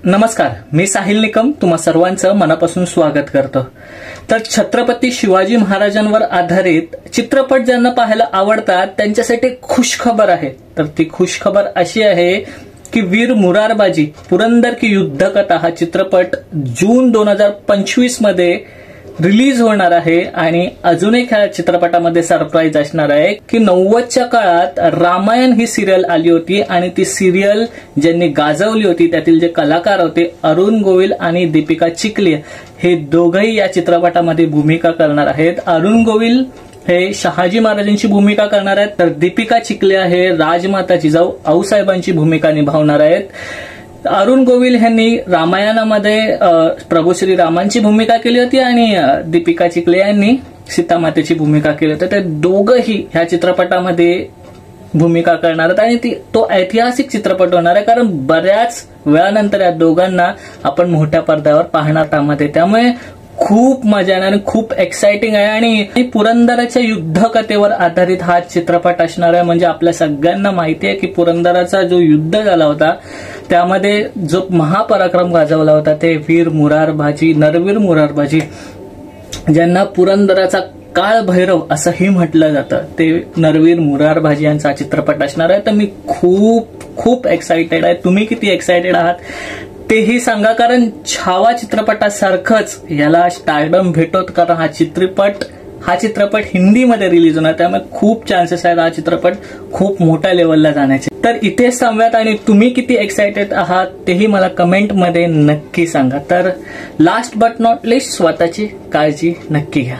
नमस्कार, मी साहिल निकम तुम्हा सर्वांचं मनापासून स्वागत करतो। तर छत्रपती शिवाजी महाराजांवर आधारित चित्रपट ज्यांना पाहायला आवडतात त्यांच्यासाठी खुशखबर आहे। तर ती खुशखबर अशी आहे की वीर मुरारबाजी पुरंदर की युद्ध कथा हा चित्रपट जून 2025 मध्ये रिलीज होणार आहे। आणि अजून एक ह्या चित्रपटामध्ये सरप्राईज असणार आहे की 90च्या काळात रामायण ही सिरियल आली होती आणि ती सिरियल ज्यांनी गाजवली होती त्यातील जे कलाकार होते अरुण गोविल आणि दीपिका चिखली हे दोघंही या चित्रपटामध्ये भूमिका करणार आहेत। अरुण गोविल हे शहाजी महाराजांची भूमिका करणार आहेत, तर दीपिका चिखली हे राजमाता जिजाऊ आऊसाहेबांची भूमिका निभावणार आहेत। अरुण गोविल यांनी रामायणामध्ये प्रभू श्रीरामांची भूमिका केली होती आणि दीपिका चिखली यांनी सीतामातेची भूमिका केली होती। ते दोघंही ह्या चित्रपटामध्ये भूमिका करणार आहेत आणि तो ऐतिहासिक चित्रपट होणार आहे, कारण बऱ्याच वेळानंतर या दोघांना आपण मोठ्या पडद्यावर पाहणार त्यामध्ये। त्यामुळे खूप मजा येणार आणि खूप एक्साइटिंग आहे। आणि पुरंदराच्या युद्ध कथेवर आधारित हा चित्रपट असणार आहे। म्हणजे आपल्या सगळ्यांना माहिती आहे की पुरंदराचा जो युद्ध झाला होता त्यामध्ये जो महापराक्रम गाजवला होता ते वीर मुरारबाजी, नरवीर मुरारबाजी, ज्यांना पुरंदराचा काळ भैरव असंही म्हटलं जातं, ते नरवीर मुरारबाजी यांचा चित्रपट असणार आहे। तर मी खूप एक्साइटेड आहे। तुम्ही किती एक्साइटेड आहात तेही सांगा, कारण छावा चित्रपटासारखंच याला स्टारडम भेटत, कारण हा चित्रपट हिंदीमध्ये रिलीज होणार, त्यामुळे खूप चान्सेस आहेत हा चित्रपट खूप मोठ्या लेवलला जाण्याचे। तर इथेच थांबूयात आणि तुम्ही किती एक्साइटेड आहात तेही मला कमेंटमध्ये नक्की सांगा। तर लास्ट बट नॉट लिस्ट स्वतःची काळजी नक्की घ्या।